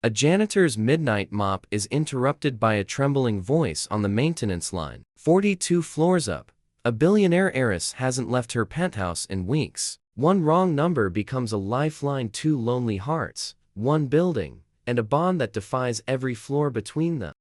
A janitor's midnight mop is interrupted by a trembling voice on the maintenance line. 42 floors up. A billionaire heiress hasn't left her penthouse in weeks. One wrong number becomes a lifeline, two lonely hearts, one building, and a bond that defies every floor between them.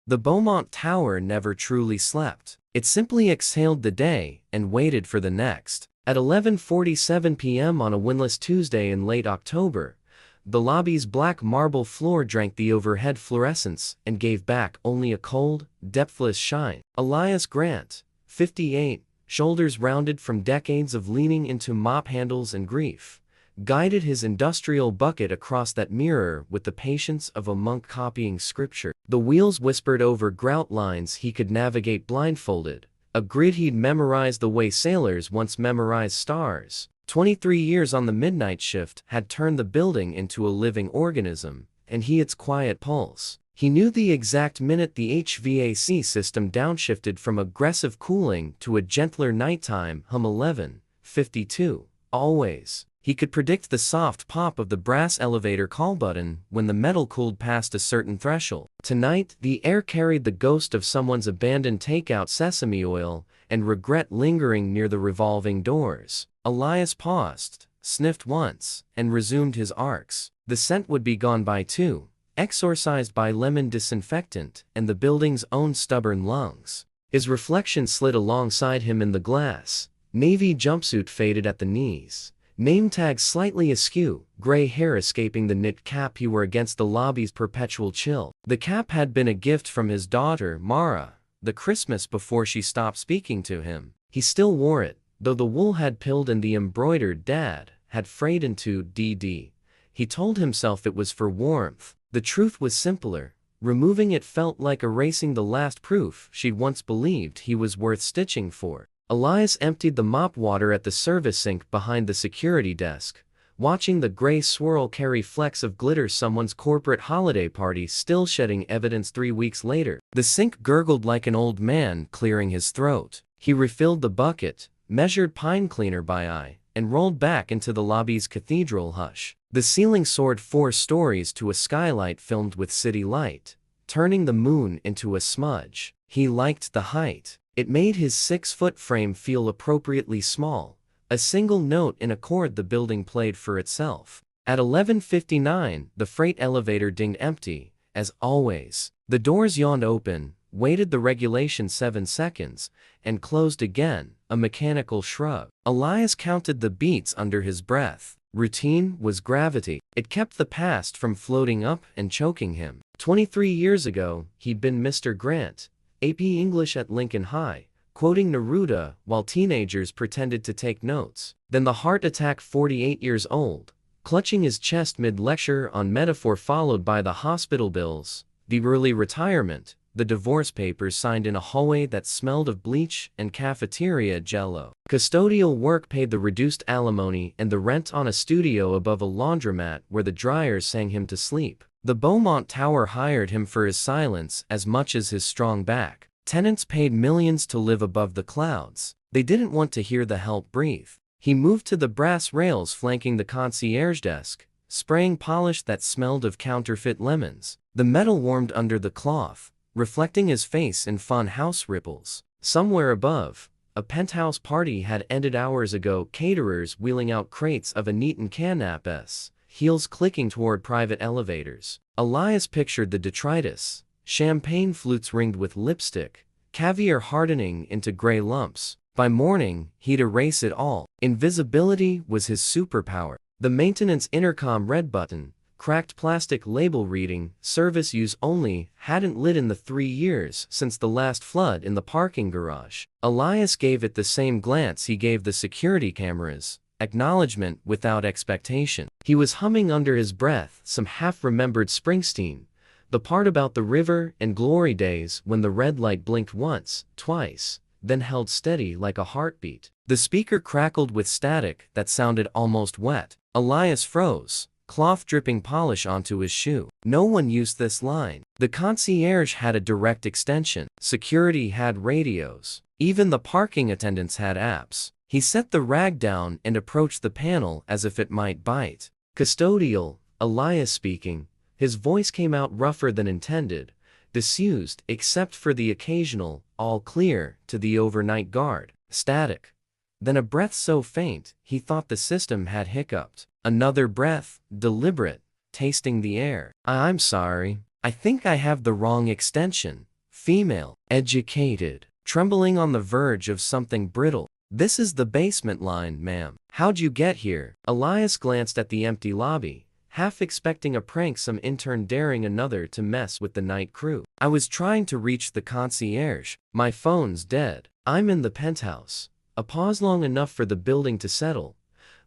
The Beaumont Tower never truly slept. It simply exhaled the day and waited for the next. At 11:47 p.m. on a windless Tuesday in late October, the lobby's black marble floor drank the overhead fluorescence and gave back only a cold, depthless shine. Elias Grant, 58, shoulders rounded from decades of leaning into mop handles and grief, guided his industrial bucket across that mirror with the patience of a monk copying scripture. The wheels whispered over grout lines he could navigate blindfolded, a grid he'd memorized the way sailors once memorized stars. 23 years on the midnight shift had turned the building into a living organism, and he its quiet pulse. He knew the exact minute the HVAC system downshifted from aggressive cooling to a gentler nighttime hum. 11:52. Always. He could predict the soft pop of the brass elevator call button when the metal cooled past a certain threshold. Tonight, the air carried the ghost of someone's abandoned takeout sesame oil and regret lingering near the revolving doors. Elias paused, sniffed once, and resumed his arcs. The scent would be gone by 2, exorcised by lemon disinfectant and the building's own stubborn lungs. His reflection slid alongside him in the glass. Navy jumpsuit faded at the knees. Name tag slightly askew, gray hair escaping the knit cap he wore against the lobby's perpetual chill. The cap had been a gift from his daughter, Mara, the Christmas before she stopped speaking to him. He still wore it, though the wool had pilled and the embroidered dad had frayed into DD. He told himself it was for warmth. The truth was simpler. Removing it felt like erasing the last proof she'd once believed he was worth stitching for. Elias emptied the mop water at the service sink behind the security desk, watching the gray swirl carry flecks of glitter, someone's corporate holiday party still shedding evidence 3 weeks later. The sink gurgled like an old man clearing his throat. He refilled the bucket, measured pine cleaner by eye, and rolled back into the lobby's cathedral hush. The ceiling soared 4 stories to a skylight filmed with city light, turning the moon into a smudge. He liked the height. It made his 6-foot frame feel appropriately small, a single note in a chord the building played for itself. At 11:59, the freight elevator dinged empty, as always. The doors yawned open, waited the regulation 7 seconds, and closed again, a mechanical shrug. Elias counted the beats under his breath. Routine was gravity. It kept the past from floating up and choking him. 23 years ago, he'd been Mr. Grant, AP English at Lincoln High, quoting Neruda while teenagers pretended to take notes. Then the heart attack. 48 years old, clutching his chest mid-lecture on metaphor, followed by the hospital bills, the early retirement, the divorce papers signed in a hallway that smelled of bleach and cafeteria jello. Custodial work paid the reduced alimony and the rent on a studio above a laundromat where the dryers sang him to sleep. The Beaumont Tower hired him for his silence as much as his strong back. Tenants paid millions to live above the clouds. They didn't want to hear the help breathe. He moved to the brass rails flanking the concierge desk, spraying polish that smelled of counterfeit lemons. The metal warmed under the cloth, reflecting his face in fun house ripples. Somewhere above, a penthouse party had ended hours ago, caterers wheeling out crates of Eton canapés, heels clicking toward private elevators. Elias pictured the detritus, champagne flutes ringed with lipstick, caviar hardening into gray lumps. By morning, he'd erase it all. Invisibility was his superpower. The maintenance intercom red button, cracked plastic label reading, service use only, hadn't lit in the 3 years since the last flood in the parking garage. Elias gave it the same glance he gave the security cameras, acknowledgement without expectation. He was humming under his breath some half-remembered Springsteen, the part about the river and glory days when the red light blinked once, twice, then held steady like a heartbeat. The speaker crackled with static that sounded almost wet. Elias froze, cloth dripping polish onto his shoe. No one used this line. The concierge had a direct extension. Security had radios. Even the parking attendants had apps. He set the rag down and approached the panel as if it might bite. Custodial, Elias speaking, His voice came out rougher than intended, disused except for the occasional, all clear, to the overnight guard. Static. Then a breath so faint, he thought the system had hiccuped. Another breath, deliberate, tasting the air. I'm sorry. I think I have the wrong extension. Female. Educated. Trembling on the verge of something brittle. This is the basement line, ma'am. How'd you get here? Elias glanced at the empty lobby, half expecting a prank, some intern daring another to mess with the night crew. I was trying to reach the concierge. My phone's dead. I'm in the penthouse. A pause long enough for the building to settle.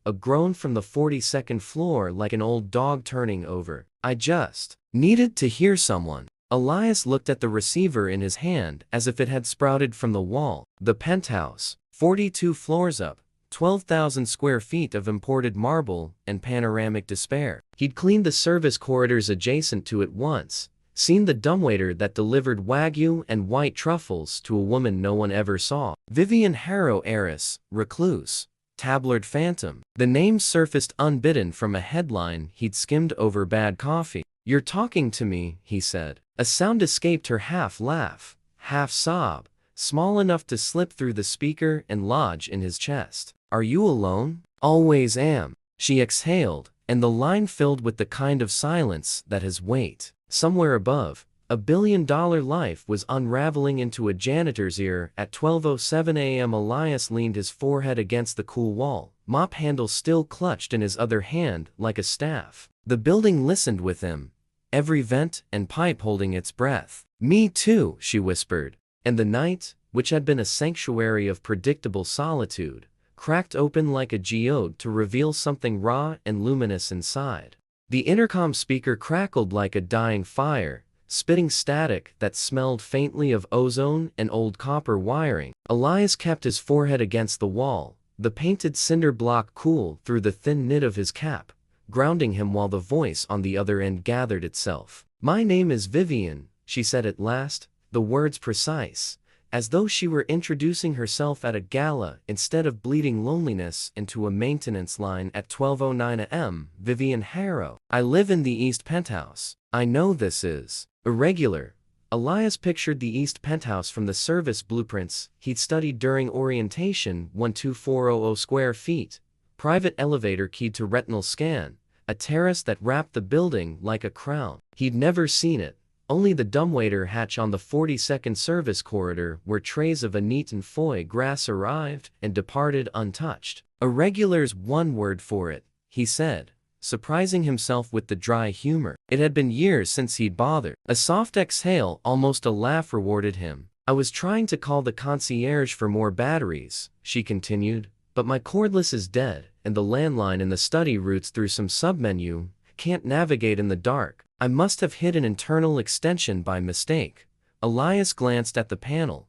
A groan from the 42nd floor like an old dog turning over. I just needed to hear someone. Elias looked at the receiver in his hand as if it had sprouted from the wall. The penthouse, 42 floors up, 12,000 square feet of imported marble and panoramic despair. He'd cleaned the service corridors adjacent to it once, seen the dumbwaiter that delivered Wagyu and white truffles to a woman no one ever saw. Vivian Harrow, heiress, recluse, tabloid phantom. The name surfaced unbidden from a headline he'd skimmed over bad coffee. You're talking to me, he said. A sound escaped her, half laugh, half sob, small enough to slip through the speaker and lodge in his chest. Are you alone? Always am. She exhaled, and the line filled with the kind of silence that has weight. Somewhere above, $1 billion life was unraveling into a janitor's ear. At 12:07 a.m. Elias leaned his forehead against the cool wall, mop handle still clutched in his other hand like a staff. The building listened with him, every vent and pipe holding its breath. Me too, she whispered. And the night, which had been a sanctuary of predictable solitude, cracked open like a geode to reveal something raw and luminous inside. The intercom speaker crackled like a dying fire, spitting static that smelled faintly of ozone and old copper wiring. Elias kept his forehead against the wall, the painted cinder block cool through the thin knit of his cap, grounding him while the voice on the other end gathered itself. My name is Vivian, she said at last, the words precise, as though she were introducing herself at a gala instead of bleeding loneliness into a maintenance line. At 12:09 a.m., Vivian Harrow. I live in the East Penthouse. I know this is irregular. Elias pictured the East Penthouse from the service blueprints he'd studied during orientation. 12400 square feet, private elevator keyed to retinal scan, a terrace that wrapped the building like a crown. He'd never seen it. Only the dumbwaiter hatch on the 42nd service corridor where trays of anite and foie gras arrived and departed untouched. Irregular's one word for it, he said, surprising himself with the dry humor. It had been years since he'd bothered. A soft exhale, almost a laugh, rewarded him. I was trying to call the concierge for more batteries, she continued, but my cordless is dead, and the landline in the study routes through some submenu. Can't navigate in the dark. I must have hit an internal extension by mistake. Elias glanced at the panel.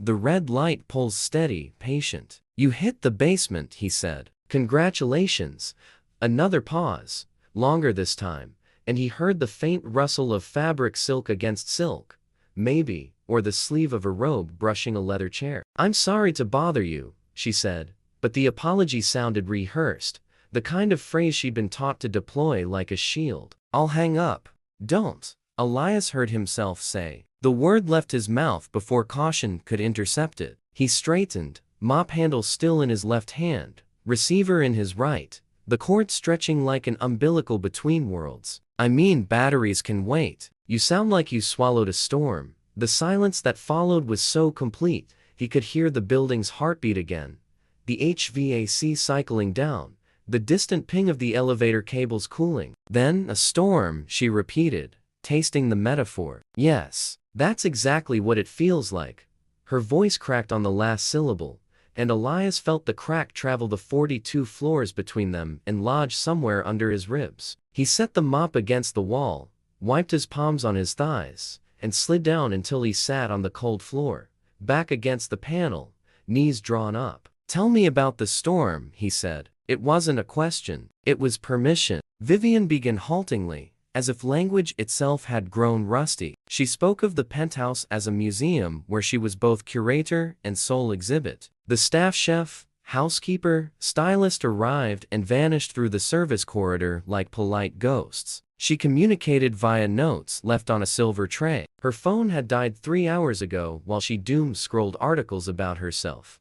The red light pulls steady, patient. You hit the basement, he said. Congratulations. Another pause, longer this time, and he heard the faint rustle of fabric, silk against silk, maybe, or the sleeve of a robe brushing a leather chair. I'm sorry to bother you, she said, but the apology sounded rehearsed, the kind of phrase she'd been taught to deploy like a shield. I'll hang up. Don't, Elias heard himself say. The word left his mouth before caution could intercept it. He straightened, mop handle still in his left hand, receiver in his right, the cord stretching like an umbilical between worlds. I mean, batteries can wait. You sound like you swallowed a storm. The silence that followed was so complete, he could hear the building's heartbeat again, the HVAC cycling down, the distant ping of the elevator cables cooling. Then, a storm, she repeated, tasting the metaphor. Yes, that's exactly what it feels like. Her voice cracked on the last syllable, and Elias felt the crack travel the 42 floors between them and lodge somewhere under his ribs. He set the mop against the wall, wiped his palms on his thighs, and slid down until he sat on the cold floor, back against the panel, knees drawn up. Tell me about the storm, he said. It wasn't a question, it was permission. Vivian began haltingly, as if language itself had grown rusty. She spoke of the penthouse as a museum where she was both curator and sole exhibit. The staff chef, housekeeper, stylist arrived and vanished through the service corridor like polite ghosts. She communicated via notes left on a silver tray. Her phone had died 3 hours ago while she doom-scrolled articles about herself.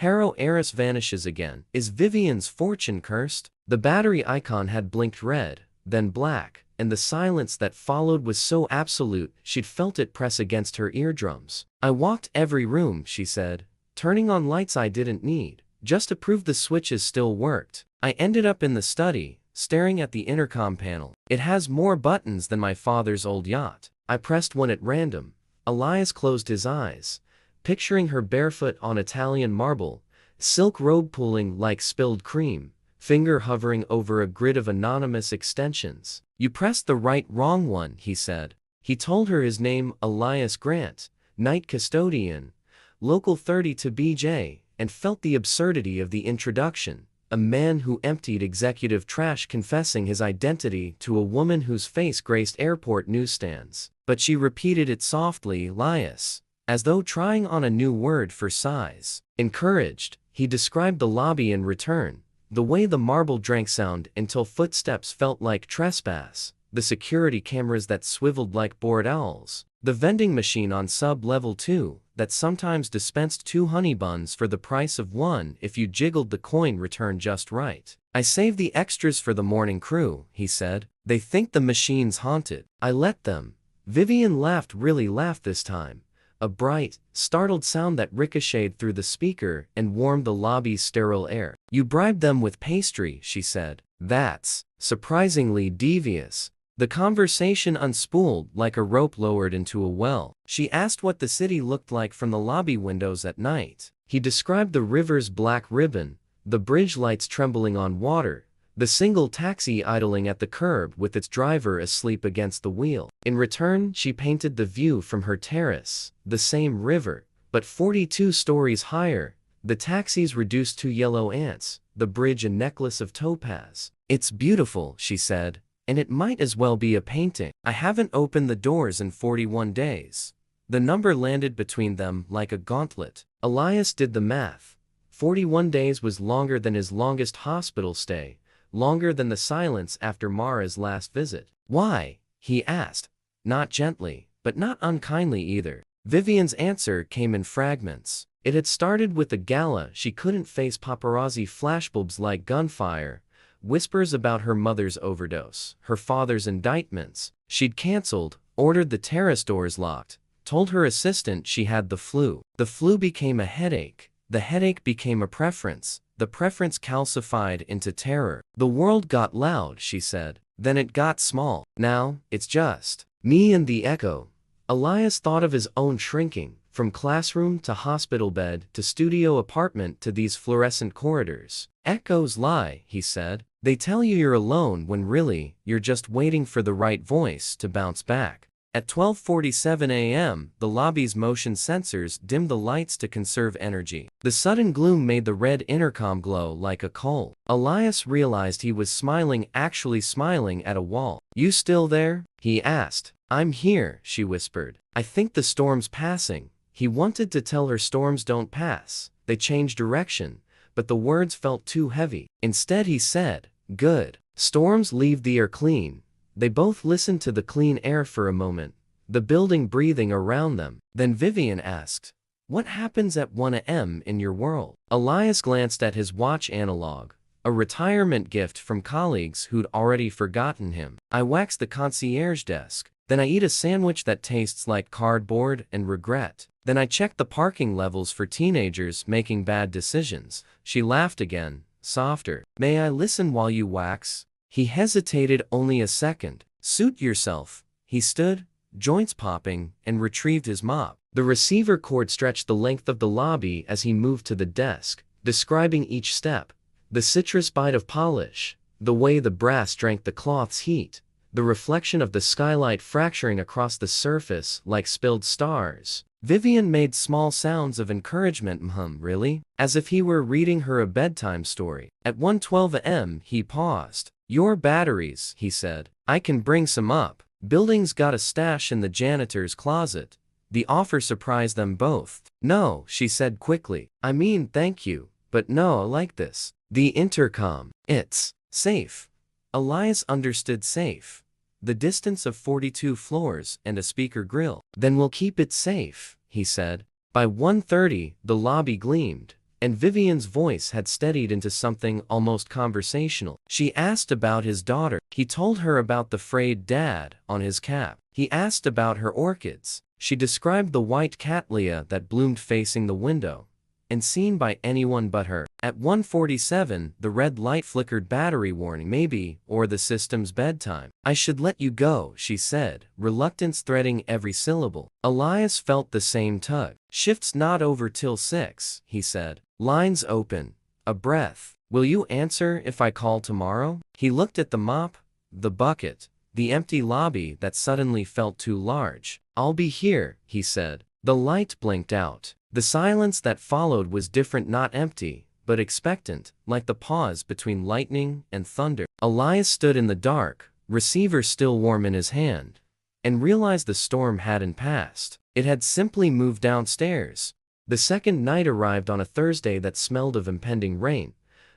Heiress vanishes again. Is Vivian's fortune cursed? The battery icon had blinked red, then black, and the silence that followed was so absolute she'd felt it press against her eardrums. I walked every room, she said, turning on lights I didn't need, just to prove the switches still worked. I ended up in the study, staring at the intercom panel. It has more buttons than my father's old yacht. I pressed one at random. Elias closed his eyes, picturing her barefoot on Italian marble, silk robe pooling like spilled cream, finger hovering over a grid of anonymous extensions. You pressed the wrong one, he said. He told her his name, Elias Grant, night custodian, local 30 to BJ, and felt the absurdity of the introduction. A man who emptied executive trash confessing his identity to a woman whose face graced airport newsstands. But she repeated it softly, Elias, as though trying on a new word for size. Encouraged, he described the lobby in return, the way the marble drank sound until footsteps felt like trespass, the security cameras that swiveled like bored owls, the vending machine on sub-level 2 that sometimes dispensed 2 honey buns for the price of 1 if you jiggled the coin return just right. I saved the extras for the morning crew, he said. They think the machine's haunted. I let them. Vivian laughed, really laughed this time. A bright, startled sound that ricocheted through the speaker and warmed the lobby's sterile air. You bribed them with pastry, she said. That's surprisingly devious. The conversation unspooled like a rope lowered into a well. She asked what the city looked like from the lobby windows at night. He described the river's black ribbon, the bridge lights trembling on water, the single taxi idling at the curb with its driver asleep against the wheel. In return, she painted the view from her terrace, the same river, but 42 stories higher, the taxis reduced to yellow ants, the bridge a necklace of topaz. It's beautiful, she said, and it might as well be a painting. I haven't opened the doors in 41 days. The number landed between them like a gauntlet. Elias did the math. 41 days was longer than his longest hospital stay, longer than the silence after Mara's last visit. Why? He asked, not gently, but not unkindly either. Vivian's answer came in fragments. It had started with a gala. She couldn't face paparazzi flashbulbs like gunfire, whispers about her mother's overdose, her father's indictments. She'd canceled, ordered the terrace doors locked, told her assistant she had the flu. The flu became a headache. The headache became a preference. The preference calcified into terror. The world got loud, she said. Then it got small. Now, it's just me and the echo. Elias thought of his own shrinking, from classroom to hospital bed to studio apartment to these fluorescent corridors. Echoes lie, he said. They tell you you're alone when really, you're just waiting for the right voice to bounce back. At 12:47 a.m., the lobby's motion sensors dimmed the lights to conserve energy. The sudden gloom made the red intercom glow like a coal. Elias realized he was smiling, actually smiling at a wall. You still there? He asked. I'm here, she whispered. I think the storm's passing. He wanted to tell her storms don't pass, they change direction, but the words felt too heavy. Instead he said, good. Storms leave the air clean. They both listened to the clean air for a moment, the building breathing around them. Then Vivian asked, what happens at 1 a.m. in your world? Elias glanced at his watch analog, a retirement gift from colleagues who'd already forgotten him. I wax the concierge desk. Then I eat a sandwich that tastes like cardboard and regret. Then I check the parking levels for teenagers making bad decisions. She laughed again, softer. May I listen while you wax? He hesitated only a second. Suit yourself. He stood, joints popping, and retrieved his mop. The receiver cord stretched the length of the lobby as he moved to the desk, describing each step. The citrus bite of polish, the way the brass drank the cloth's heat, the reflection of the skylight fracturing across the surface like spilled stars. Vivian made small sounds of encouragement. Really? As if he were reading her a bedtime story. At 1:12 a.m. he paused. Your batteries, he said. I can bring some up. Building's got a stash in the janitor's closet. The offer surprised them both. No, she said quickly. I mean, thank you, but no, I like this. The intercom. It's safe. Elias understood safe. the distance of 42 floors and a speaker grill. Then we'll keep it safe, he said. By 1:30, the lobby gleamed, and Vivian's voice had steadied into something almost conversational. She asked about his daughter. He told her about the frayed dad on his cap. He asked about her orchids. She described the white cattleya that bloomed facing the window, and seen by anyone but her. At 1:47, the red light flickered. Battery warning maybe, or the system's bedtime. I should let you go, she said, reluctance threading every syllable. Elias felt the same tug. Shift's not over till 6, he said. Lines open. A breath. Will you answer if I call tomorrow? He looked at the mop, the bucket, the empty lobby that suddenly felt too large. I'll be here, he said. The light blinked out. The silence that followed was different, not empty, but expectant, like the pause between lightning and thunder. Elias stood in the dark, receiver still warm in his hand, and realized the storm hadn't passed. It had simply moved downstairs. The second night arrived on a Thursday that smelled of impending rain,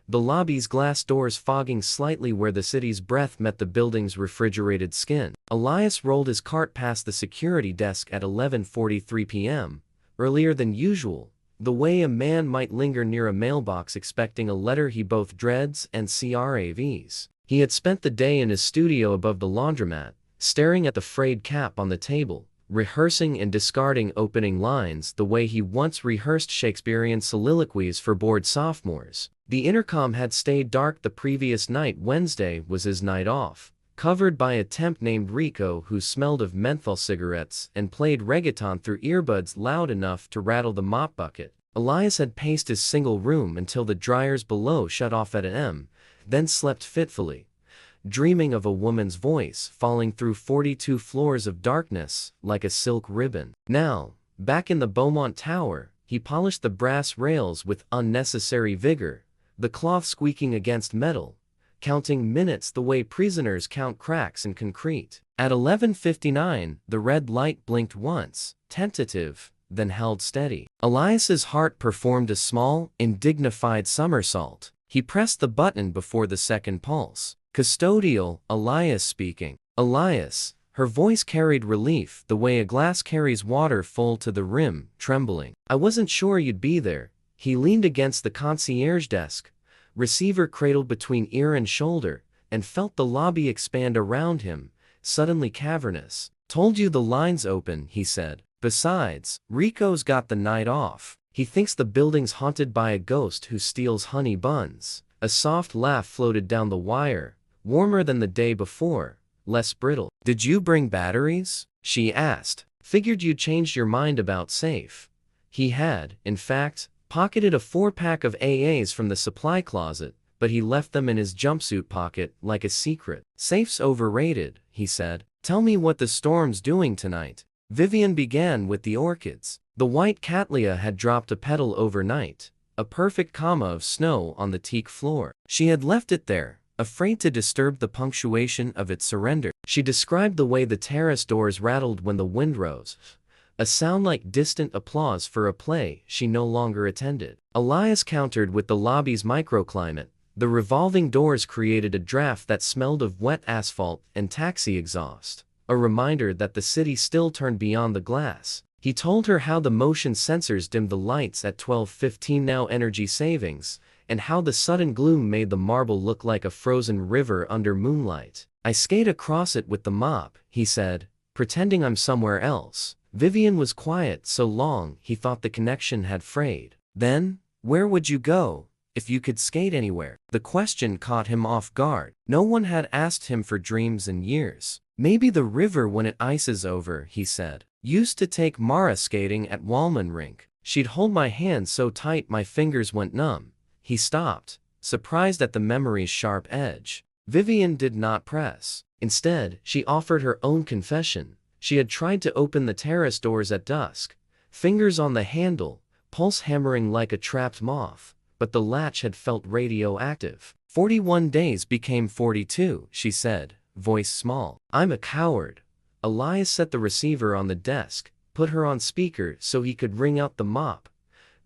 the lobby's glass doors fogging slightly where the city's breath met the building's refrigerated skin. Elias rolled his cart past the security desk at 11:43 p.m., earlier than usual, the way a man might linger near a mailbox expecting a letter he both dreads and craves. He had spent the day in his studio above the laundromat, staring at the frayed cap on the table, rehearsing and discarding opening lines the way he once rehearsed Shakespearean soliloquies for bored sophomores. The intercom had stayed dark the previous night. Wednesday was his night off, covered by a temp named Rico who smelled of menthol cigarettes and played reggaeton through earbuds loud enough to rattle the mop bucket. Elias had paced his single room until the dryers below shut off at m, then slept fitfully, dreaming of a woman's voice falling through 42 floors of darkness like a silk ribbon. Now, back in the Beaumont Tower, he polished the brass rails with unnecessary vigor, the cloth squeaking against metal, counting minutes the way prisoners count cracks in concrete. At 11:59, the red light blinked once, tentative, then held steady. Elias's heart performed a small, indignified somersault. He pressed the button before the second pulse. Custodial, Elias speaking. Elias. Her voice carried relief the way a glass carries water full to the rim, trembling. I wasn't sure you'd be there. He leaned against the concierge desk, receiver cradled between ear and shoulder, and felt the lobby expand around him, suddenly cavernous. Told you the line's open, he said. Besides, Rico's got the night off. He thinks the building's haunted by a ghost who steals honey buns. A soft laugh floated down the wire, warmer than the day before, less brittle. Did you bring batteries? She asked. Figured you'd changed your mind about safe. He had, in fact, pocketed a 4-pack of AAs from the supply closet, but he left them in his jumpsuit pocket like a secret. Safe's overrated, he said. Tell me what the storm's doing tonight. Vivian began with the orchids. The white cattleya had dropped a petal overnight, a perfect comma of snow on the teak floor. She had left it there, afraid to disturb the punctuation of its surrender. She described the way the terrace doors rattled when the wind rose, a sound like distant applause for a play she no longer attended. Elias countered with the lobby's microclimate. The revolving doors created a draft that smelled of wet asphalt and taxi exhaust, a reminder that the city still turned beyond the glass. He told her how the motion sensors dimmed the lights at 12:15 now energy savings, and how the sudden gloom made the marble look like a frozen river under moonlight. I skate across it with the mop, he said, pretending I'm somewhere else. Vivian was quiet so long he thought the connection had frayed. Then, where would you go, if you could skate anywhere? The question caught him off guard. No one had asked him for dreams in years. Maybe the river when it ices over, he said. Used to take Mara skating at Wallman Rink. She'd hold my hand so tight my fingers went numb. He stopped, surprised at the memory's sharp edge. Vivian did not press. Instead, she offered her own confession. She had tried to open the terrace doors at dusk, fingers on the handle, pulse hammering like a trapped moth, but the latch had felt radioactive. 41 days became 42, she said, voice small. I'm a coward. Elias set the receiver on the desk, put her on speaker so he could wring out the mop,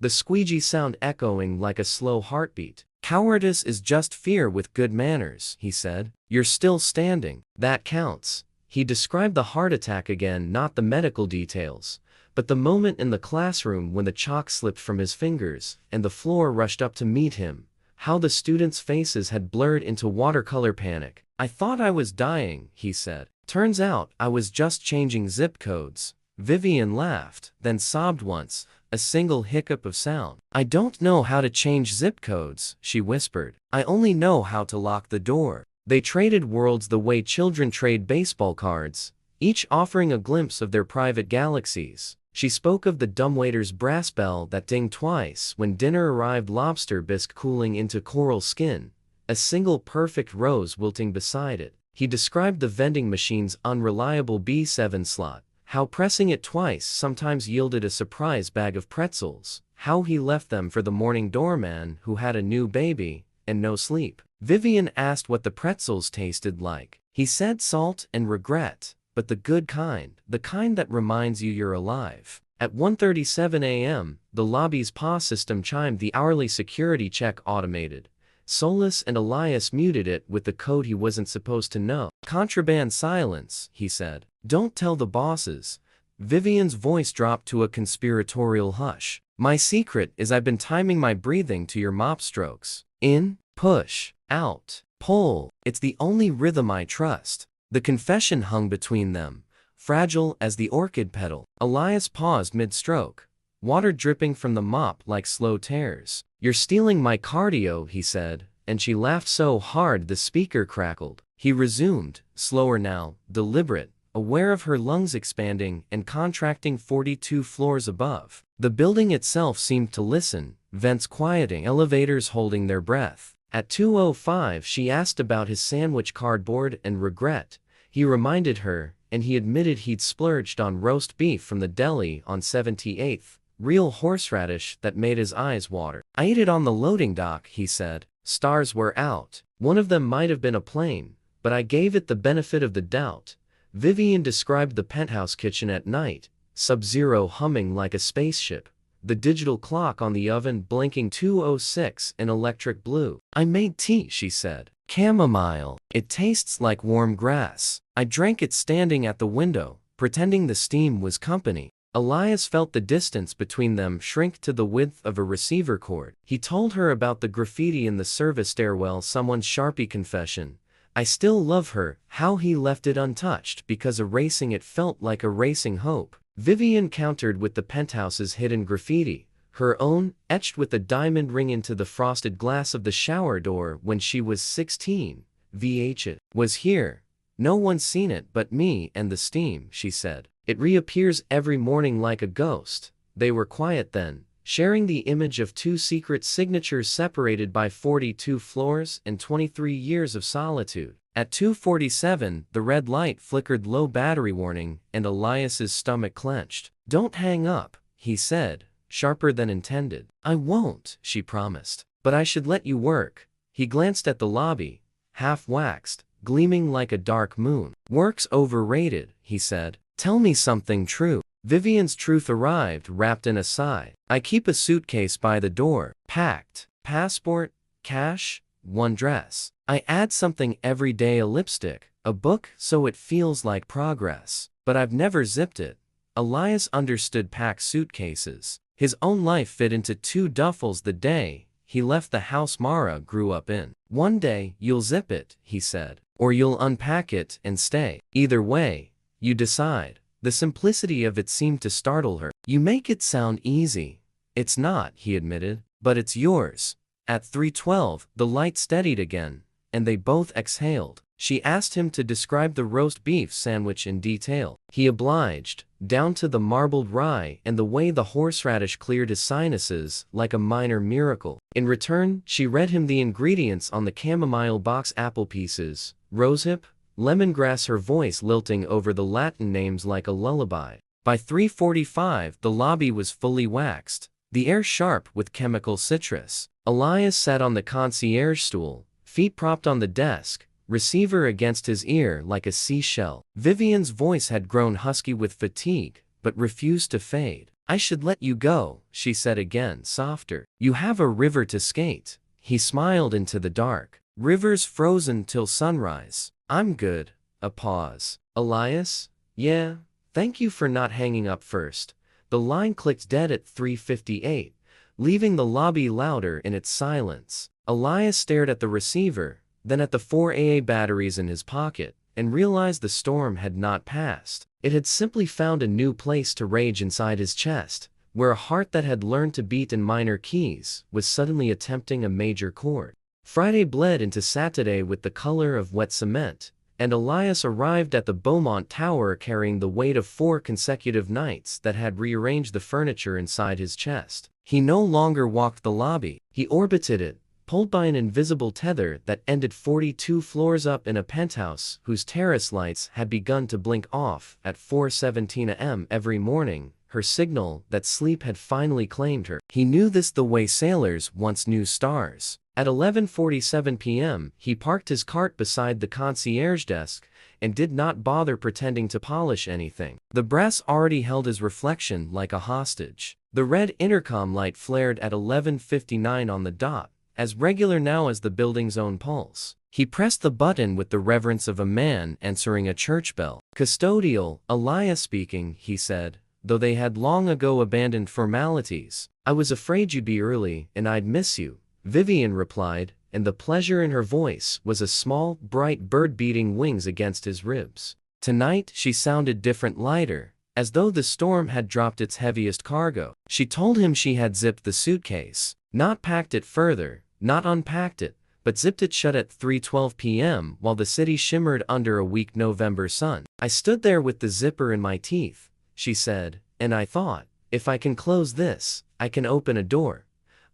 the squeegee sound echoing like a slow heartbeat. Cowardice is just fear with good manners, he said. You're still standing. That counts. He described the heart attack again, not the medical details, but the moment in the classroom when the chalk slipped from his fingers and the floor rushed up to meet him. How the students' faces had blurred into watercolor panic. I thought I was dying, he said. Turns out I was just changing zip codes. Vivian laughed, then sobbed once, a single hiccup of sound. I don't know how to change zip codes, she whispered. I only know how to lock the door. They traded worlds the way children trade baseball cards, each offering a glimpse of their private galaxies. She spoke of the dumbwaiter's brass bell that dinged twice when dinner arrived, lobster bisque cooling into coral skin, a single perfect rose wilting beside it. He described the vending machine's unreliable B7 slot, how pressing it twice sometimes yielded a surprise bag of pretzels, how he left them for the morning doorman who had a new baby and no sleep. Vivian asked what the pretzels tasted like. He said salt and regret, but the good kind, the kind that reminds you you're alive. At 1:37 a.m., the lobby's PA system chimed, the hourly security check automated. Solus and Elias muted it with the code he wasn't supposed to know. Contraband silence, he said. Don't tell the bosses. Vivian's voice dropped to a conspiratorial hush. My secret is I've been timing my breathing to your mop strokes. In, push, out, pull. It's the only rhythm I trust. The confession hung between them, fragile as the orchid petal. Elias paused mid-stroke, water dripping from the mop like slow tears. You're stealing my cardio, he said, and she laughed so hard the speaker crackled. He resumed, slower now, deliberate, aware of her lungs expanding and contracting 42 floors above. The building itself seemed to listen, vents quieting, elevators holding their breath. At 2:05 she asked about his sandwich cardboard and regret. He reminded her, and he admitted he'd splurged on roast beef from the deli on 78th, real horseradish that made his eyes water. I ate it on the loading dock, he said. Stars were out. One of them might have been a plane, but I gave it the benefit of the doubt. Vivian described the penthouse kitchen at night, Sub-Zero humming like a spaceship, the digital clock on the oven blinking 2:06 in electric blue. I made tea, she said. Chamomile. It tastes like warm grass. I drank it standing at the window, pretending the steam was company. Elias felt the distance between them shrink to the width of a receiver cord. He told her about the graffiti in the service stairwell, someone's Sharpie confession. I still love her, how he left it untouched because erasing it felt like erasing hope. Vivian countered with the penthouse's hidden graffiti, her own, etched with a diamond ring into the frosted glass of the shower door when she was 16. It was here. No one's seen it but me and the steam, she said. It reappears every morning like a ghost. They were quiet then, sharing the image of two secret signatures separated by 42 floors and 23 years of solitude. At 2:47, the red light flickered, low battery warning, and Elias's stomach clenched. Don't hang up, he said, sharper than intended. I won't, she promised. But I should let you work. He glanced at the lobby, half-waxed, gleaming like a dark moon. Work's overrated, he said. Tell me something true. Vivian's truth arrived, wrapped in a sigh. I keep a suitcase by the door, packed. Passport, cash, one dress. I add something every day, a lipstick, a book, so it feels like progress. But I've never zipped it. Elias understood packed suitcases. His own life fit into 2 duffels the day he left the house Mara grew up in. One day, you'll zip it, he said. Or you'll unpack it and stay. Either way, you decide. The simplicity of it seemed to startle her. You make it sound easy. It's not, he admitted, but it's yours. At 3:12, the light steadied again, and they both exhaled. She asked him to describe the roast beef sandwich in detail. He obliged, down to the marbled rye and the way the horseradish cleared his sinuses like a minor miracle. In return, she read him the ingredients on the chamomile box: apple pieces, rosehip, lemongrass, her voice lilting over the Latin names like a lullaby. By 3:45, the lobby was fully waxed, the air sharp with chemical citrus. Elias sat on the concierge stool, feet propped on the desk, receiver against his ear like a seashell. Vivian's voice had grown husky with fatigue, but refused to fade. I should let you go, she said again, softer. You have a river to skate, He smiled into the dark. Rivers frozen till sunrise. I'm good. A pause. Elias? Yeah, thank you for not hanging up first. The line clicked dead at 3:58, leaving the lobby louder in its silence. Elias stared at the receiver, then at the 4AA batteries in his pocket, and realized the storm had not passed. It had simply found a new place to rage inside his chest, where a heart that had learned to beat in minor keys was suddenly attempting a major chord. Friday bled into Saturday with the color of wet cement, and Elias arrived at the Beaumont Tower carrying the weight of 4 consecutive nights that had rearranged the furniture inside his chest. He no longer walked the lobby, he orbited it, pulled by an invisible tether that ended 42 floors up in a penthouse whose terrace lights had begun to blink off at 4:17 a.m. every morning, her signal that sleep had finally claimed her. He knew this the way sailors once knew stars. At 11:47 p.m., he parked his cart beside the concierge desk and did not bother pretending to polish anything. The brass already held his reflection like a hostage. The red intercom light flared at 11:59 on the dot, as regular now as the building's own pulse. He pressed the button with the reverence of a man answering a church bell. Custodial, Elias speaking, he said, though they had long ago abandoned formalities. I was afraid you'd be early and I'd miss you, Vivian replied, and the pleasure in her voice was a small, bright bird beating wings against his ribs. Tonight she sounded different, lighter, as though the storm had dropped its heaviest cargo. She told him she had zipped the suitcase, not packed it further, not unpacked it, but zipped it shut at 3:12 p.m. while the city shimmered under a weak November sun. I stood there with the zipper in my teeth, she said, and I thought, if I can close this, I can open a door.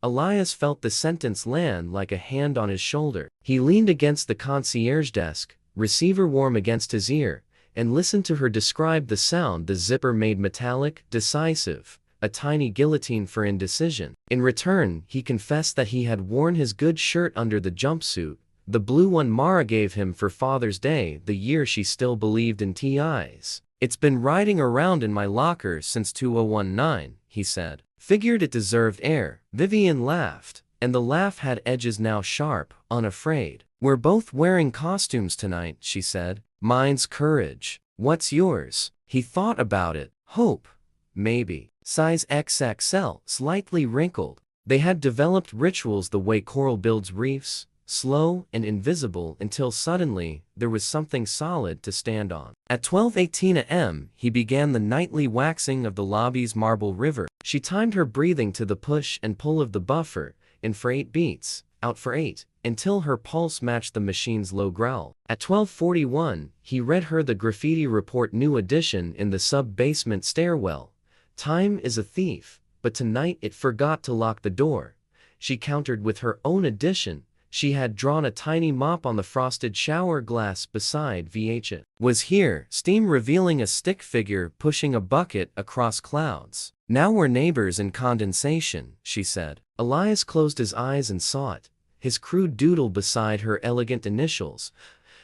Elias felt the sentence land like a hand on his shoulder. He leaned against the concierge desk, receiver warm against his ear, and listened to her describe the sound the zipper made: metallic, decisive, a tiny guillotine for indecision. In return, he confessed that he had worn his good shirt under the jumpsuit, the blue one Mara gave him for Father's Day the year she still believed in TIs. It's been riding around in my locker since 2019, he said. Figured it deserved air. Vivian laughed, and the laugh had edges now, sharp, unafraid. We're both wearing costumes tonight, she said. Mine's courage. What's yours? He thought about it. Hope. Maybe. Size XXL, slightly wrinkled. They had developed rituals the way coral builds reefs, slow and invisible until suddenly there was something solid to stand on. At 12:18 a.m., he began the nightly waxing of the lobby's marble river. She timed her breathing to the push and pull of the buffer, in for 8 beats, out for 8, until her pulse matched the machine's low growl. At 12:41, he read her the graffiti report, new edition, in the sub-basement stairwell. Time is a thief, but tonight it forgot to lock the door. She countered with her own edition. She had drawn a tiny mop on the frosted shower glass beside VH. It was here, steam revealing a stick figure pushing a bucket across clouds. Now we're neighbors in condensation, she said. Elias closed his eyes and saw it, his crude doodle beside her elegant initials,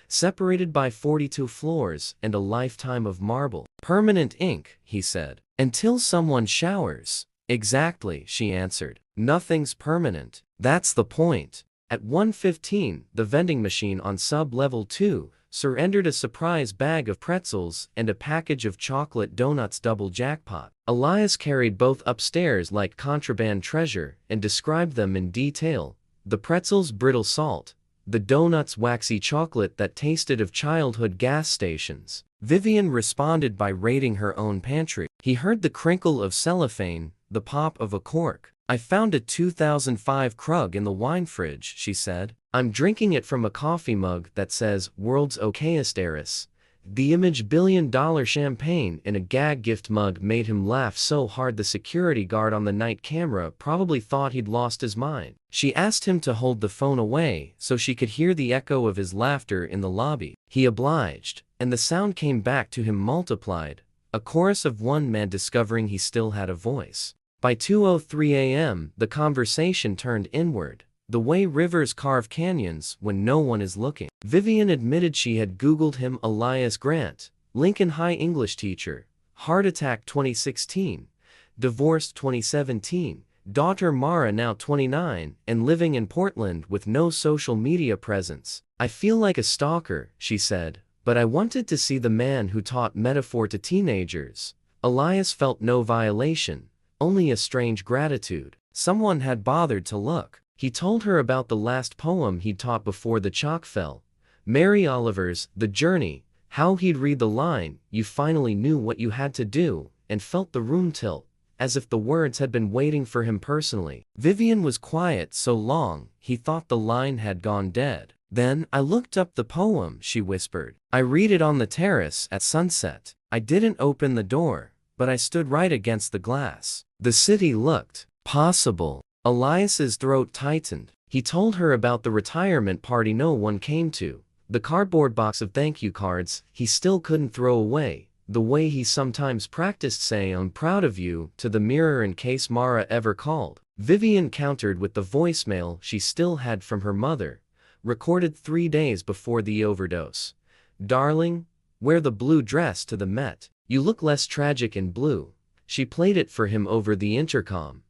separated by 42 floors and a lifetime of marble. Permanent ink, he said. Until someone showers. Exactly, she answered. Nothing's permanent. That's the point. At 1:15, the vending machine on sub-level 2 surrendered a surprise bag of pretzels and a package of chocolate donuts, double jackpot. Elias carried both upstairs like contraband treasure and described them in detail. The pretzels brittle salt, the donuts waxy chocolate that tasted of childhood gas stations. Vivian responded by raiding her own pantry. He heard the crinkle of cellophane, the pop of a cork. I found a 2005 Krug in the wine fridge, she said. I'm drinking it from a coffee mug that says, World's Okayest Heiress. The image $1 billion champagne in a gag gift mug made him laugh so hard the security guard on the night camera probably thought he'd lost his mind. She asked him to hold the phone away so she could hear the echo of his laughter in the lobby. He obliged, and the sound came back to him multiplied, a chorus of one man discovering he still had a voice. By 2:03 a.m., the conversation turned inward, the way rivers carve canyons when no one is looking. Vivian admitted she had Googled him. Elias Grant, Lincoln High English teacher, heart attack 2016, divorced 2017, Daughter Mara now 29 and living in Portland with no social media presence. I feel like a stalker, she said, but I wanted to see the man who taught metaphor to teenagers. Elias felt no violation, only a strange gratitude. Someone had bothered to look. He told her about the last poem he'd taught before the chalk fell. Mary Oliver's The Journey, how he'd read the line, "You finally knew what you had to do," and felt the room tilt, as if the words had been waiting for him personally. Vivian was quiet so long, he thought the line had gone dead. Then, I looked up the poem, she whispered. I read it on the terrace at sunset. I didn't open the door, but I stood right against the glass. The city looked possible. Elias's throat tightened. He told her about the retirement party no one came to, the cardboard box of thank you cards he still couldn't throw away, the way he sometimes practiced saying "I'm proud of you" to the mirror in case Mara ever called. Vivian countered with the voicemail she still had from her mother, recorded 3 days before the overdose. "Darling, wear the blue dress to the Met. You look less tragic in blue." She played it for him over the intercom.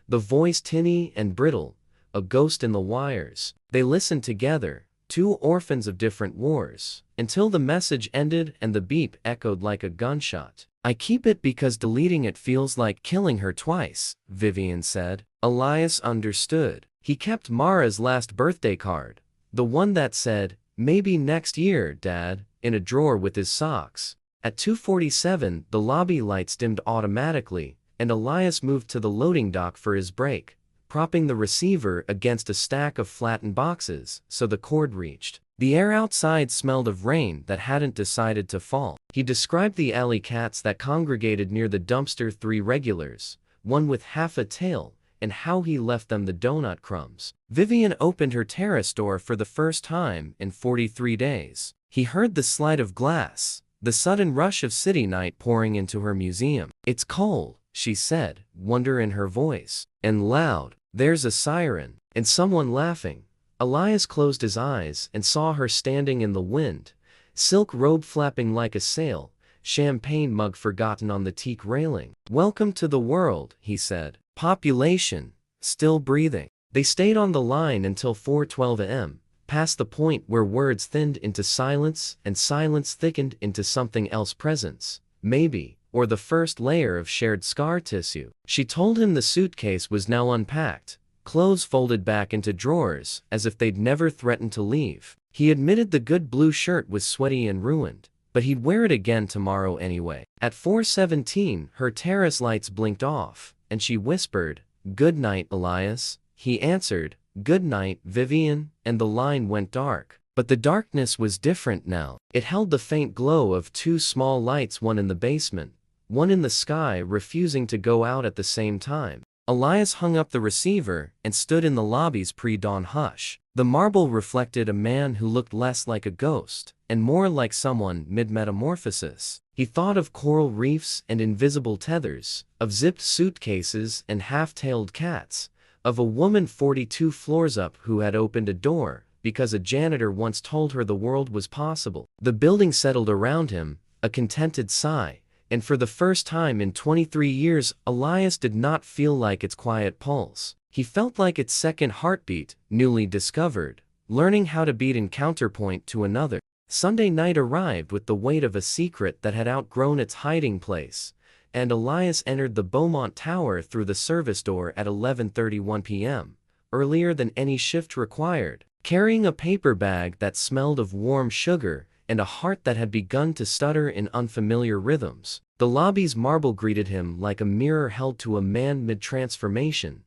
The voice tinny and brittle, a ghost in the wires. They listened together, two orphans of different wars, until the message ended and the beep echoed like a gunshot. "I keep it because deleting it feels like killing her twice," Vivian said. Elias understood. He kept Mara's last birthday card, the one that said, "Maybe next year, Dad," in a drawer with his socks. At 2:47, the lobby lights dimmed automatically, and Elias moved to the loading dock for his break, propping the receiver against a stack of flattened boxes so the cord reached. The air outside smelled of rain that hadn't decided to fall. He described the alley cats that congregated near the dumpster, 3 regulars, one with half a tail, and how he left them the donut crumbs. Vivian opened her terrace door for the first time in 43 days. He heard the slide of glass, the sudden rush of city night pouring into her museum. "It's cold," she said, wonder in her voice. "And loud. There's a siren. And someone laughing." Elias closed his eyes and saw her standing in the wind, silk robe flapping like a sail, champagne mug forgotten on the teak railing. "Welcome to the world," he said. "Population, still breathing." They stayed on the line until 4:12 a.m., past the point where words thinned into silence and silence thickened into something else, presence, maybe, or the first layer of shared scar tissue. She told him the suitcase was now unpacked, clothes folded back into drawers as if they'd never threatened to leave. He admitted the good blue shirt was sweaty and ruined, but he'd wear it again tomorrow anyway. At 4:17, her terrace lights blinked off, and she whispered, "Good night, Elias." He answered, "Good night, Vivian," and the line went dark. But the darkness was different now. It held the faint glow of 2 small lights, one in the basement, one in the sky, refusing to go out at the same time. Elias hung up the receiver and stood in the lobby's pre-dawn hush. The marble reflected a man who looked less like a ghost and more like someone mid-metamorphosis. He thought of coral reefs and invisible tethers, of zipped suitcases and half-tailed cats, of a woman 42 floors up who had opened a door because a janitor once told her the world was possible. The building settled around him, a contented sigh, and for the first time in 23 years, Elias did not feel like its quiet pulse. He felt like its second heartbeat, newly discovered, learning how to beat in counterpoint to another. Sunday night arrived with the weight of a secret that had outgrown its hiding place, and Elias entered the Beaumont Tower through the service door at 11:31 p.m., earlier than any shift required, carrying a paper bag that smelled of warm sugar and a heart that had begun to stutter in unfamiliar rhythms. The lobby's marble greeted him like a mirror held to a man mid-transformation.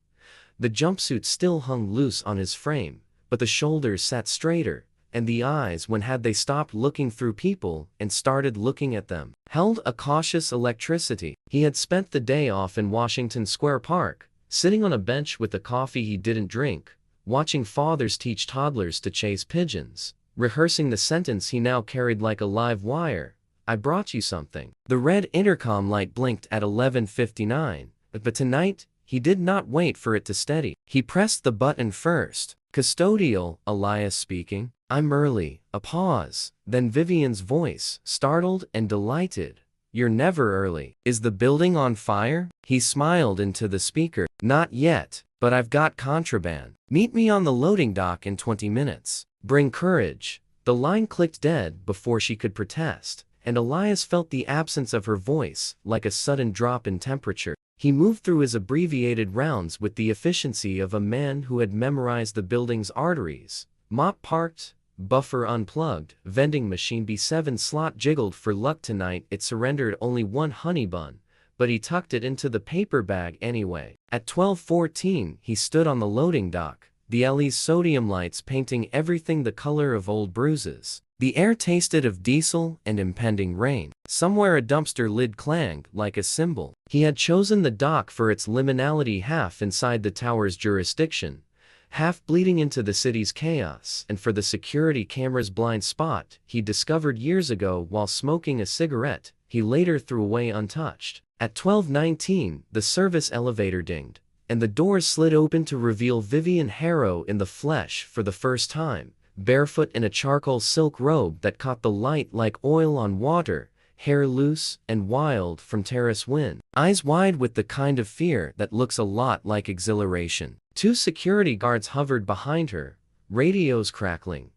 The jumpsuit still hung loose on his frame, but the shoulders sat straighter, and the eyes, when had they stopped looking through people and started looking at them, held a cautious electricity. He had spent the day off in Washington Square Park, sitting on a bench with a coffee he didn't drink, watching fathers teach toddlers to chase pigeons, rehearsing the sentence he now carried like a live wire, "I brought you something." The red intercom light blinked at 11:59, but tonight, he did not wait for it to steady. He pressed the button first. "Custodial," Elias speaking. "I'm early." A pause, then Vivian's voice, startled and delighted. You're never early. Is the building on fire? He smiled into the speaker. Not yet, but I've got contraband. Meet me on the loading dock in 20 minutes. Bring courage. The line clicked dead before she could protest, and Elias felt the absence of her voice, like a sudden drop in temperature. He moved through his abbreviated rounds with the efficiency of a man who had memorized the building's arteries. Mop parked, buffer unplugged, vending machine B7 slot jiggled for luck tonight. It surrendered only one honey bun, but he tucked it into the paper bag anyway. At 12:14, he stood on the loading dock, the alley's sodium lights painting everything the color of old bruises. The air tasted of diesel and impending rain. Somewhere a dumpster lid clanged like a cymbal. He had chosen the dock for its liminality, half inside the tower's jurisdiction, half bleeding into the city's chaos, and for the security camera's blind spot he discovered years ago while smoking a cigarette he later threw away untouched. At 12:19, the service elevator dinged, and the doors slid open to reveal Vivian Harrow in the flesh for the first time, barefoot in a charcoal silk robe that caught the light like oil on water, hair loose and wild from terrace wind, eyes wide with the kind of fear that looks a lot like exhilaration. Two security guards hovered behind her, radios crackling,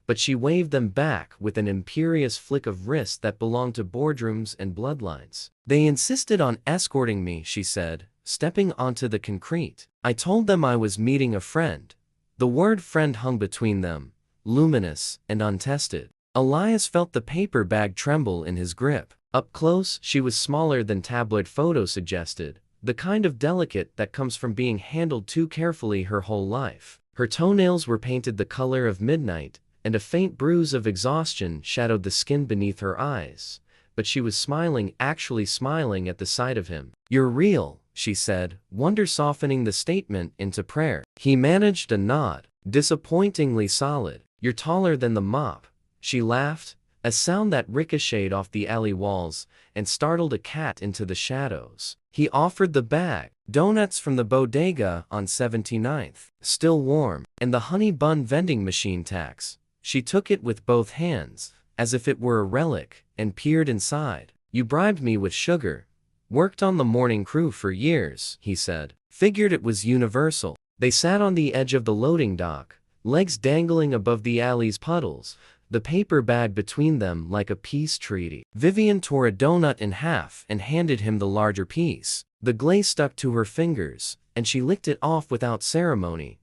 but she waved them back with an imperious flick of wrist that belonged to boardrooms and bloodlines. They insisted on escorting me, she said, stepping onto the concrete. I told them I was meeting a friend. The word friend hung between them, luminous and untested. Elias felt the paper bag tremble in his grip. Up close, she was smaller than tabloid photos suggested, the kind of delicate that comes from being handled too carefully her whole life. Her toenails were painted the color of midnight, and a faint bruise of exhaustion shadowed the skin beneath her eyes. But she was smiling, actually smiling at the sight of him. You're real, she said, wonder softening the statement into prayer. He managed a nod, disappointingly solid. You're taller than the mop. She laughed, a sound that ricocheted off the alley walls and startled a cat into the shadows. He offered the bag, donuts from the bodega on 79th, still warm, and the honey bun vending machine tax. She took it with both hands, as if it were a relic, and peered inside. You bribed me with sugar. Worked on the morning crew for years, he said. Figured it was universal. They sat on the edge of the loading dock, legs dangling above the alley's puddles, the paper bag between them like a peace treaty. Vivian tore a donut in half and handed him the larger piece. The glaze stuck to her fingers, and she licked it off without ceremony,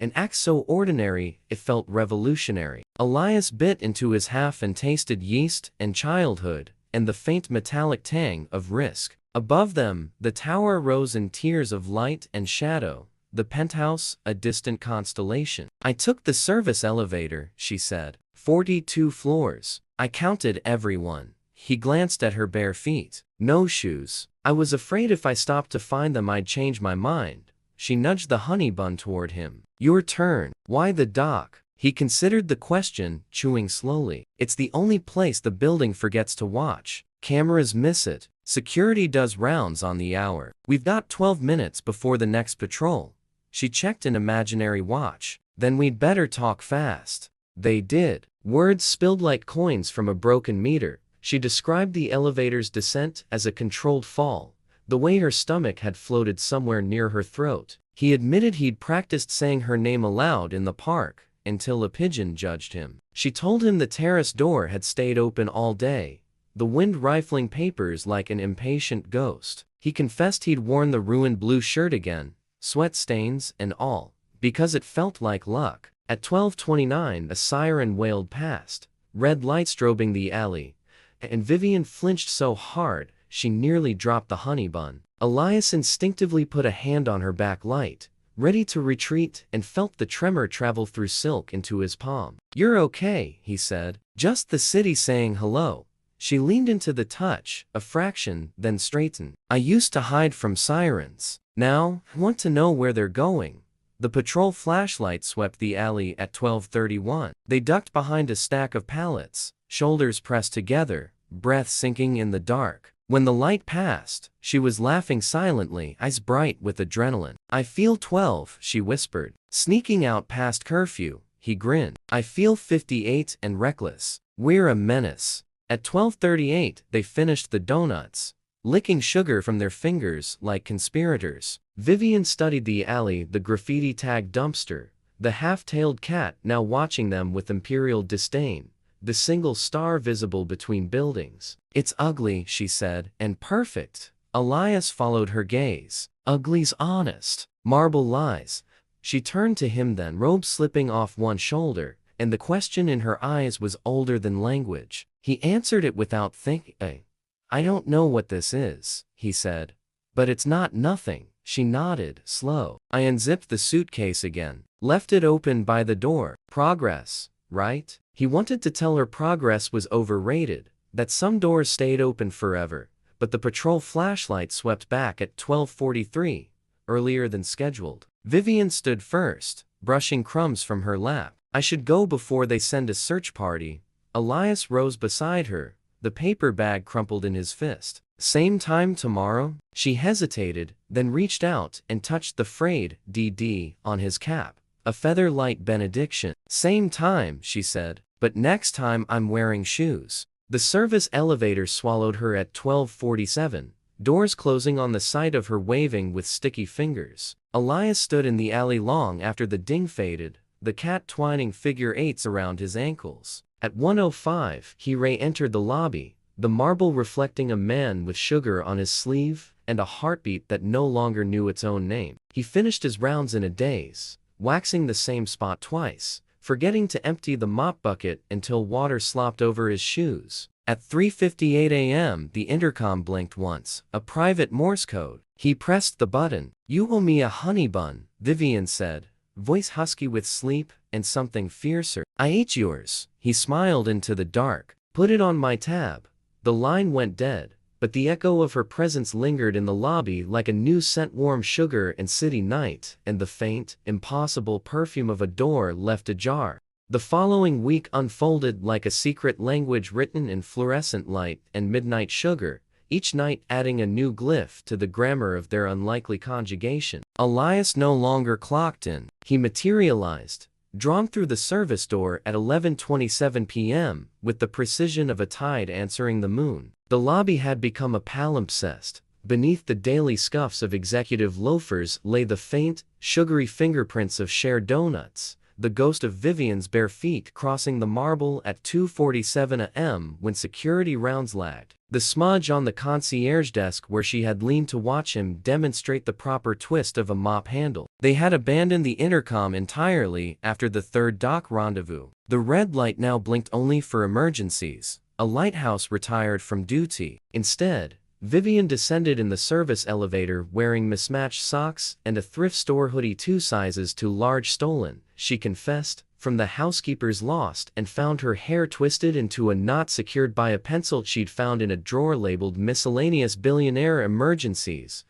an act so ordinary it felt revolutionary. Elias bit into his half and tasted yeast and childhood, and the faint metallic tang of risk. Above them, the tower rose in tiers of light and shadow, the penthouse a distant constellation. I took the service elevator, she said. 42 floors. I counted everyone. He glanced at her bare feet. No shoes. I was afraid if I stopped to find them I'd change my mind. She nudged the honey bun toward him. Your turn. Why the dock? He considered the question, chewing slowly. It's the only place the building forgets to watch. Cameras miss it. Security does rounds on the hour. We've got 12 minutes before the next patrol. She checked an imaginary watch. Then we'd better talk fast. They did. Words spilled like coins from a broken meter. She described the elevator's descent as a controlled fall, the way her stomach had floated somewhere near her throat. He admitted he'd practiced saying her name aloud in the park, until a pigeon judged him. She told him the terrace door had stayed open all day, the wind rifling papers like an impatient ghost. He confessed he'd worn the ruined blue shirt again, sweat stains and all, because it felt like luck. At 12:29 a siren wailed past, red light strobing the alley, and Vivian flinched so hard she nearly dropped the honey bun. Elias instinctively put a hand on her back light, ready to retreat, and felt the tremor travel through silk into his palm. You're okay, he said. Just the city saying hello. She leaned into the touch, a fraction, then straightened. I used to hide from sirens. Now, I want to know where they're going. The patrol flashlight swept the alley at 12:31. They ducked behind a stack of pallets, shoulders pressed together, breath sinking in the dark. When the light passed, she was laughing silently, eyes bright with adrenaline. I feel 12, she whispered. Sneaking out past curfew, he grinned. I feel 58 and reckless. We're a menace. At 12:38, they finished the donuts, licking sugar from their fingers like conspirators. Vivian studied the alley, the graffiti-tagged dumpster, the half-tailed cat now watching them with imperial disdain, the single star visible between buildings. "It's ugly," she said, "and perfect." Elias followed her gaze. "Ugly's honest. Marble lies." She turned to him then, robe slipping off one shoulder, and the question in her eyes was older than language. He answered it without thinking. "I don't know what this is," he said. "But it's not nothing." She nodded, slow. I unzipped the suitcase again. Left it open by the door. "Progress, right?" He wanted to tell her progress was overrated, that some doors stayed open forever, but the patrol flashlight swept back at 12:43, earlier than scheduled. Vivian stood first, brushing crumbs from her lap. "I should go before they send a search party." Elias rose beside her, the paper bag crumpled in his fist. "Same time tomorrow?" She hesitated, then reached out and touched the frayed DD on his cap. A feather-light benediction. "Same time," she said, "but next time I'm wearing shoes." The service elevator swallowed her at 12:47, doors closing on the sight of her waving with sticky fingers. Elias stood in the alley long after the ding faded, the cat twining figure eights around his ankles. At 1:05, he re-entered the lobby, the marble reflecting a man with sugar on his sleeve and a heartbeat that no longer knew its own name. He finished his rounds in a daze, waxing the same spot twice, forgetting to empty the mop bucket until water slopped over his shoes. At 3:58 a.m., the intercom blinked once, a private Morse code. He pressed the button. "You owe me a honey bun," Vivian said, voice husky with sleep and something fiercer. "I ate yours." He smiled into the dark. "Put it on my tab." The line went dead, but the echo of her presence lingered in the lobby like a new scent, warm sugar and city night, and the faint, impossible perfume of a door left ajar. The following week unfolded like a secret language written in fluorescent light and midnight sugar, each night adding a new glyph to the grammar of their unlikely conjugation. Elias no longer clocked in. He materialized, drawn through the service door at 11:27 p.m., with the precision of a tide answering the moon. The lobby had become a palimpsest. Beneath the daily scuffs of executive loafers lay the faint, sugary fingerprints of shared donuts, the ghost of Vivian's bare feet crossing the marble at 2:47 a.m. when security rounds lagged. The smudge on the concierge desk where she had leaned to watch him demonstrate the proper twist of a mop handle. They had abandoned the intercom entirely after the third dock rendezvous. The red light now blinked only for emergencies. A lighthouse retired from duty. Instead, Vivian descended in the service elevator wearing mismatched socks and a thrift store hoodie 2 sizes too large, stolen, she confessed, from the housekeeper's lost and found, her hair twisted into a knot secured by a pencil she'd found in a drawer labeled Miscellaneous Billionaire Emergencies.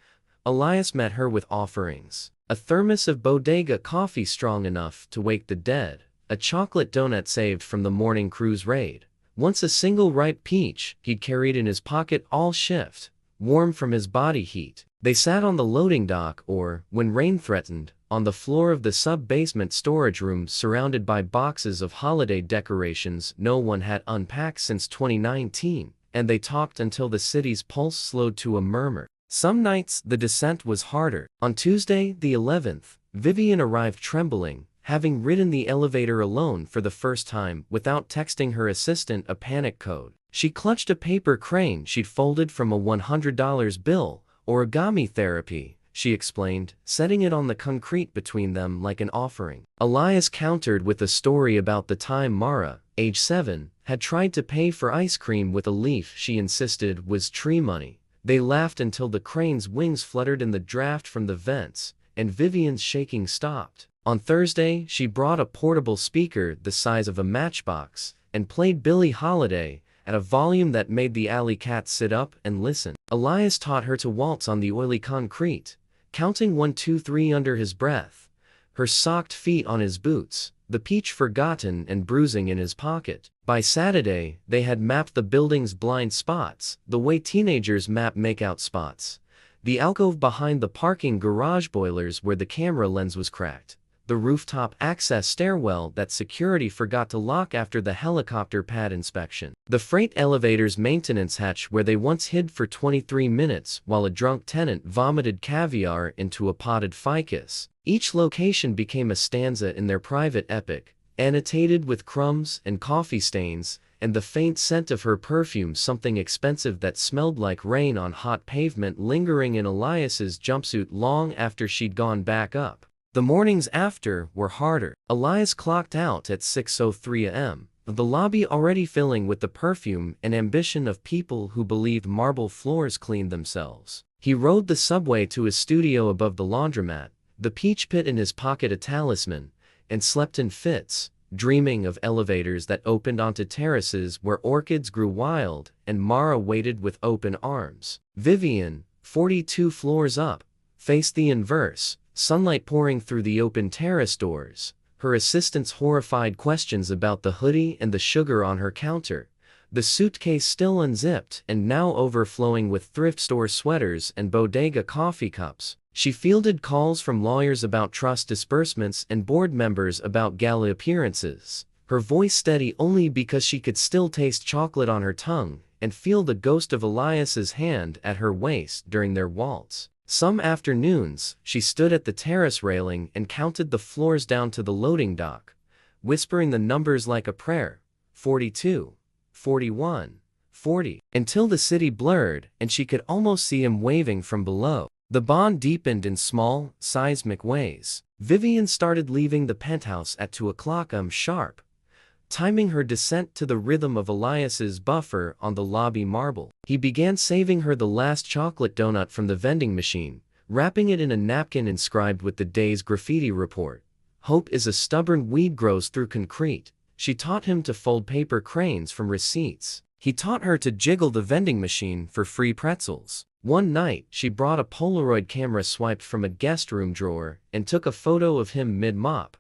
Elias met her with offerings. A thermos of bodega coffee strong enough to wake the dead, a chocolate donut saved from the morning cruise raid, once a single ripe peach he'd carried in his pocket all shift, warm from his body heat. They sat on the loading dock or, when rain threatened, on the floor of the sub-basement storage room surrounded by boxes of holiday decorations no one had unpacked since 2019, and they talked until the city's pulse slowed to a murmur. Some nights the descent was harder. On Tuesday, the 11th, Vivian arrived trembling, having ridden the elevator alone for the first time without texting her assistant a panic code. She clutched a paper crane she'd folded from a $100 bill. "Origami therapy," she explained, setting it on the concrete between them like an offering. Elias countered with a story about the time Mara, age 7, had tried to pay for ice cream with a leaf she insisted was tree money. They laughed until the crane's wings fluttered in the draft from the vents, and Vivian's shaking stopped. On Thursday, she brought a portable speaker the size of a matchbox, and played Billie Holiday at a volume that made the alley cat sit up and listen. Elias taught her to waltz on the oily concrete, counting 1, 2, 3 under his breath, her socked feet on his boots, the peach forgotten and bruising in his pocket. By Saturday, they had mapped the building's blind spots, the way teenagers map makeout spots, the alcove behind the parking garage boilers where the camera lens was cracked, the rooftop access stairwell that security forgot to lock after the helicopter pad inspection, the freight elevator's maintenance hatch where they once hid for 23 minutes while a drunk tenant vomited caviar into a potted ficus. Each location became a stanza in their private epic, annotated with crumbs and coffee stains, and the faint scent of her perfume, something expensive that smelled like rain on hot pavement, lingering in Elias's jumpsuit long after she'd gone back up. The mornings after were harder. Elias clocked out at 6:03 a.m., the lobby already filling with the perfume and ambition of people who believed marble floors cleaned themselves. He rode the subway to his studio above the laundromat, the peach pit in his pocket a talisman, and slept in fits, dreaming of elevators that opened onto terraces where orchids grew wild and Mara waited with open arms. Vivian, 42 floors up, faced the inverse, sunlight pouring through the open terrace doors, her assistant's horrified questions about the hoodie and the sugar on her counter, the suitcase still unzipped and now overflowing with thrift store sweaters and bodega coffee cups. She fielded calls from lawyers about trust disbursements and board members about gala appearances, her voice steady only because she could still taste chocolate on her tongue and feel the ghost of Elias's hand at her waist during their waltz. Some afternoons, she stood at the terrace railing and counted the floors down to the loading dock, whispering the numbers like a prayer, 42, 41, 40, until the city blurred and she could almost see him waving from below. The bond deepened in small, seismic ways. Vivian started leaving the penthouse at 2 o'clock sharp, timing her descent to the rhythm of Elias's buffer on the lobby marble. He began saving her the last chocolate donut from the vending machine, wrapping it in a napkin inscribed with the day's graffiti report. Hope is a stubborn weed grows through concrete. She taught him to fold paper cranes from receipts. He taught her to jiggle the vending machine for free pretzels. One night, she brought a Polaroid camera swiped from a guest room drawer and took a photo of him mid-mop,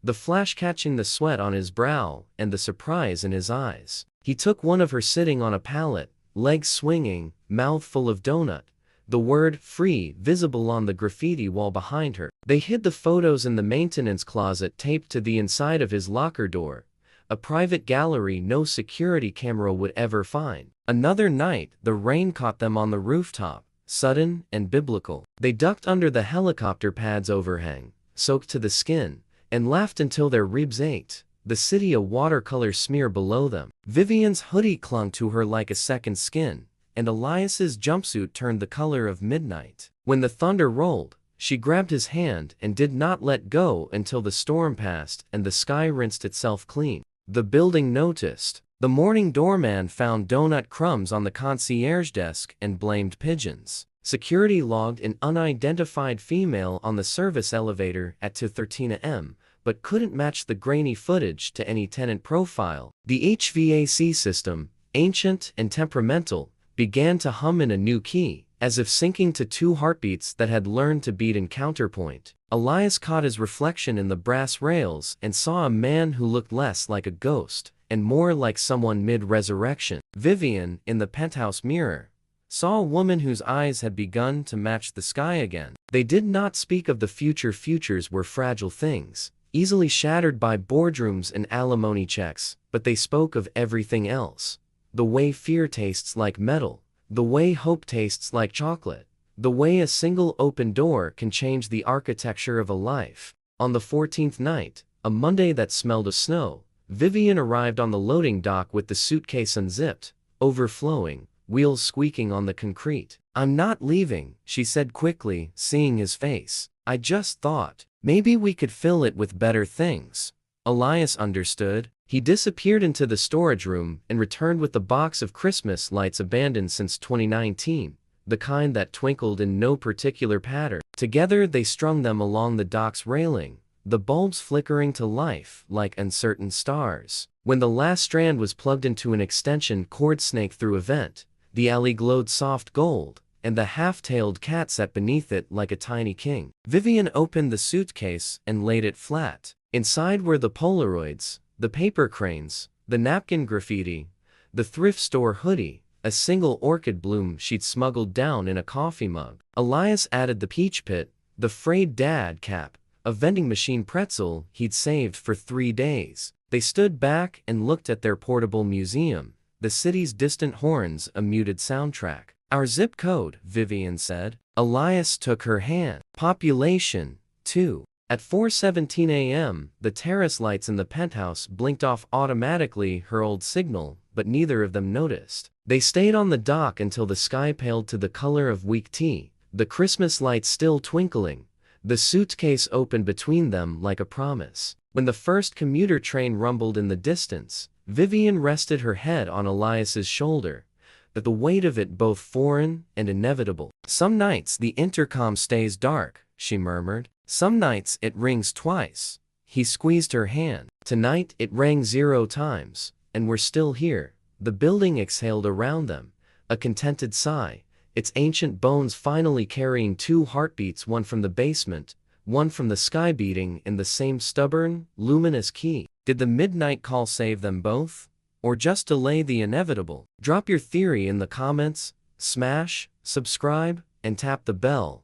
the flash catching the sweat on his brow and the surprise in his eyes. He took one of her sitting on a pallet, legs swinging, mouth full of donut, the word free visible on the graffiti wall behind her. They hid the photos in the maintenance closet taped to the inside of his locker door, a private gallery no security camera would ever find. Another night, the rain caught them on the rooftop, sudden and biblical. They ducked under the helicopter pad's overhang, soaked to the skin, and laughed until their ribs ached, the city a watercolor smear below them. Vivian's hoodie clung to her like a second skin, and Elias's jumpsuit turned the color of midnight. When the thunder rolled, she grabbed his hand and did not let go until the storm passed and the sky rinsed itself clean. The building noticed. The morning doorman found donut crumbs on the concierge desk and blamed pigeons. Security logged an unidentified female on the service elevator at 2:13 a.m., but couldn't match the grainy footage to any tenant profile. The HVAC system, ancient and temperamental, began to hum in a new key, as if syncing to two heartbeats that had learned to beat in counterpoint. Elias caught his reflection in the brass rails and saw a man who looked less like a ghost and more like someone mid-resurrection. Vivian, in the penthouse mirror, saw a woman whose eyes had begun to match the sky again. They did not speak of the future. Futures were fragile things, easily shattered by boardrooms and alimony checks, but they spoke of everything else. The way fear tastes like metal, the way hope tastes like chocolate, the way a single open door can change the architecture of a life. On the 14th night, a Monday that smelled of snow, Vivian arrived on the loading dock with the suitcase unzipped, overflowing, wheels squeaking on the concrete. "I'm not leaving," she said quickly, seeing his face. "I just thought, maybe we could fill it with better things." Elias understood. He disappeared into the storage room and returned with the box of Christmas lights abandoned since 2019, the kind that twinkled in no particular pattern. Together they strung them along the dock's railing, the bulbs flickering to life like uncertain stars. When the last strand was plugged into an extension cord snake through a vent, the alley glowed soft gold, and the half-tailed cat sat beneath it like a tiny king. Vivian opened the suitcase and laid it flat. Inside were the Polaroids, the paper cranes, the napkin graffiti, the thrift store hoodie, a single orchid bloom she'd smuggled down in a coffee mug. Elias added the peach pit, the frayed dad cap, a vending machine pretzel he'd saved for 3 days. They stood back and looked at their portable museum, the city's distant horns a muted soundtrack. "Our zip code," Vivian said. Elias took her hand. "Population, 2. At 4:17 a.m., the terrace lights in the penthouse blinked off automatically, her old signal, but neither of them noticed. They stayed on the dock until the sky paled to the color of weak tea, the Christmas lights still twinkling, the suitcase open between them like a promise. When the first commuter train rumbled in the distance, Vivian rested her head on Elias's shoulder, but the weight of it both foreign and inevitable. "Some nights the intercom stays dark," she murmured. "Some nights it rings twice." He squeezed her hand. "Tonight it rang 0 times, and we're still here." The building exhaled around them, a contented sigh, its ancient bones finally carrying 2 heartbeats, one from the basement, one from the sky, beating in the same stubborn, luminous key. Did the midnight call save them both? Or just delay the inevitable? Drop your theory in the comments, smash, subscribe, and tap the bell.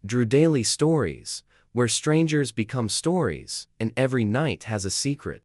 Drew Daily Stories, where strangers become stories, and every night has a secret.